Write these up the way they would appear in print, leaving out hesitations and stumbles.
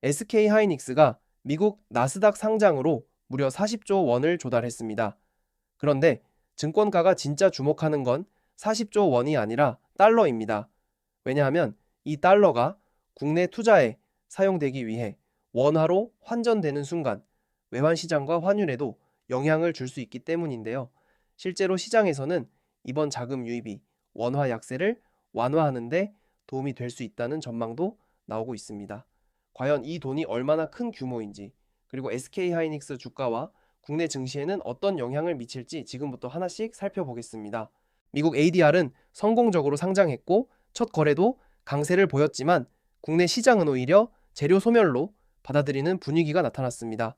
SK하이닉스가 미국 나스닥 상장으로 무려 40조 원을 조달했습니다. 그런데 증권가가 진짜 주목하는 건 40조 원이 아니라 달러입니다. 왜냐하면 이 달러가 국내 투자에 사용되기 위해 원화로 환전되는 순간 외환시장과 환율에도 영향을 줄 수 있기 때문인데요. 실제로 시장에서는 이번 자금 유입이 원화 약세를 완화하는 데 도움이 될 수 있다는 전망도 나오고 있습니다. 과연 이 돈이 얼마나 큰 규모인지, 그리고 SK하이닉스 주가와 국내 증시에는 어떤 영향을 미칠지 지금부터 하나씩 살펴보겠습니다. 미국 ADR은 성공적으로 상장했고 첫 거래도 강세를 보였지만 국내 시장은 오히려 재료 소멸로 받아들이는 분위기가 나타났습니다.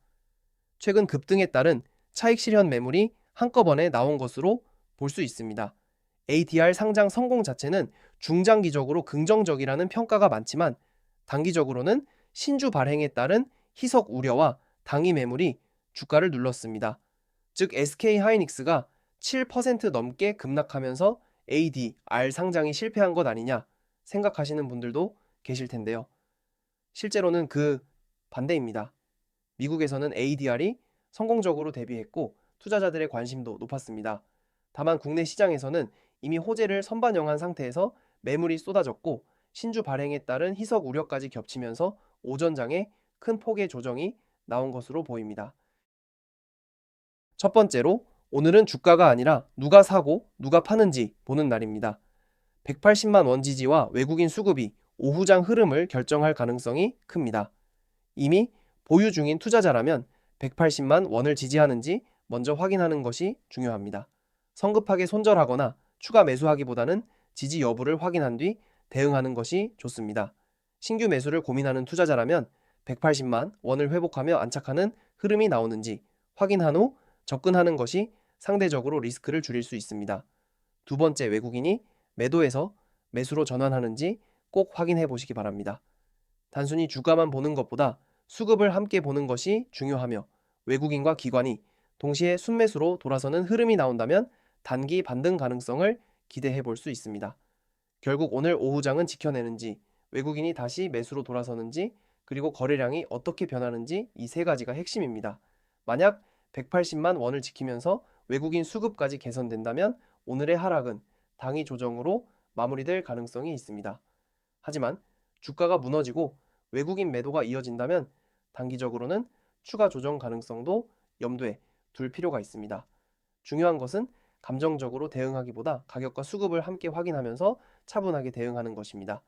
최근 급등에 따른 차익 실현 매물이 한꺼번에 나온 것으로 볼 수 있습니다. ADR 상장 성공 자체는 중장기적으로 긍정적이라는 평가가 많지만 단기적으로는 신주 발행에 따른 희석 우려와 당위 매물이 주가를 눌렀습니다. 즉 SK하이닉스가 7% 넘게 급락하면서 ADR 상장이 실패한 것 아니냐 생각하시는 분들도 계실 텐데요. 실제로는 그 반대입니다. 미국에서는 ADR이 성공적으로 대비했고 투자자들의 관심도 높았습니다. 다만 국내 시장에서는 이미 호재를 선반영한 상태에서 매물이 쏟아졌고 신주 발행에 따른 희석 우려까지 겹치면서 오전장에 큰 폭의 조정이 나온 것으로 보입니다. 첫 번째로 오늘은 주가가 아니라 누가 사고 누가 파는지 보는 날입니다. 180만 원 지지와 외국인 수급이 오후장 흐름을 결정할 가능성이 큽니다. 이미 보유 중인 투자자라면 180만 원을 지지하는지 먼저 확인하는 것이 중요합니다. 성급하게 손절하거나 추가 매수하기보다는 지지 여부를 확인한 뒤 대응하는 것이 좋습니다. 신규 매수를 고민하는 투자자라면 180만 원을 회복하며 안착하는 흐름이 나오는지 확인한 후 접근하는 것이 상대적으로 리스크를 줄일 수 있습니다. 두 번째, 외국인이 매도에서 매수로 전환하는지 꼭 확인해 보시기 바랍니다. 단순히 주가만 보는 것보다 수급을 함께 보는 것이 중요하며 외국인과 기관이 동시에 순매수로 돌아서는 흐름이 나온다면 단기 반등 가능성을 기대해 볼 수 있습니다. 결국 오늘 오후장은 지켜내는지, 외국인이 다시 매수로 돌아서는지, 그리고 거래량이 어떻게 변하는지 이 세 가지가 핵심입니다. 만약 180만 원을 지키면서 외국인 수급까지 개선된다면 오늘의 하락은 당위 조정으로 마무리될 가능성이 있습니다. 하지만 주가가 무너지고 외국인 매도가 이어진다면 단기적으로는 추가 조정 가능성도 염두에 둘 필요가 있습니다. 중요한 것은 감정적으로 대응하기보다 가격과 수급을 함께 확인하면서 차분하게 대응하는 것입니다.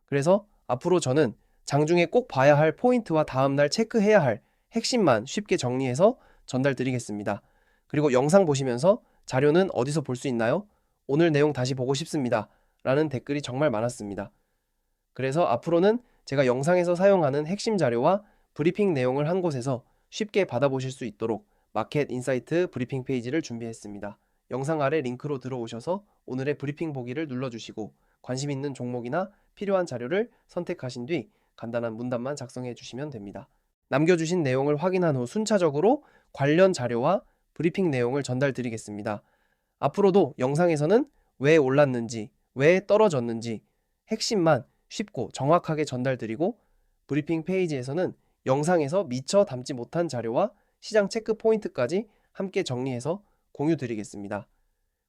그래서 앞으로 저는 장중에 꼭 봐야 할 포인트와 다음날 체크해야 할 핵심만 쉽게 정리해서 전달드리겠습니다. 그리고 영상 보시면서 자료는 어디서 볼 수 있나요? 오늘 내용 다시 보고 싶습니다. 라는 댓글이 정말 많았습니다. 그래서 앞으로는 제가 영상에서 사용하는 핵심 자료와 브리핑 내용을 한 곳에서 쉽게 받아보실 수 있도록 마켓 인사이트 브리핑 페이지를 준비했습니다. 영상 아래 링크로 들어오셔서 오늘의 브리핑 보기를 눌러주시고 관심 있는 종목이나 필요한 자료를 선택하신 뒤 간단한 문단만 작성해 주시면 됩니다. 남겨주신 내용을 확인한 후 순차적으로 관련 자료와 브리핑 내용을 전달드리겠습니다. 앞으로도 영상에서는 왜 올랐는지, 왜 떨어졌는지 핵심만 쉽고 정확하게 전달드리고 브리핑 페이지에서는 영상에서 미처 담지 못한 자료와 시장 체크 포인트까지 함께 정리해서 공유드리겠습니다.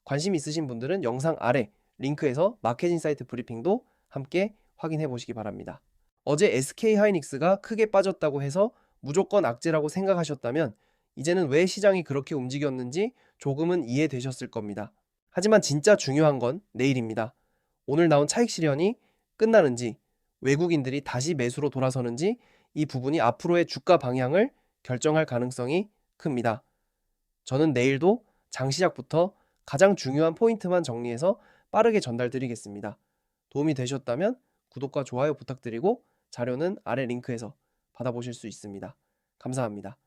관심 있으신 분들은 영상 아래 링크에서 마켓인사이트 브리핑도 함께 확인해 보시기 바랍니다. 어제 SK하이닉스가 크게 빠졌다고 해서 무조건 악재라고 생각하셨다면 이제는 왜 시장이 그렇게 움직였는지 조금은 이해되셨을 겁니다. 하지만 진짜 중요한 건 내일입니다. 오늘 나온 차익 실현이 끝나는지 외국인들이 다시 매수로 돌아서는지 이 부분이 앞으로의 주가 방향을 결정할 가능성이 큽니다. 저는 내일도 장 시작부터 가장 중요한 포인트만 정리해서 빠르게 전달드리겠습니다. 도움이 되셨다면 구독과 좋아요 부탁드리고 자료는 아래 링크에서 받아보실 수 있습니다. 감사합니다.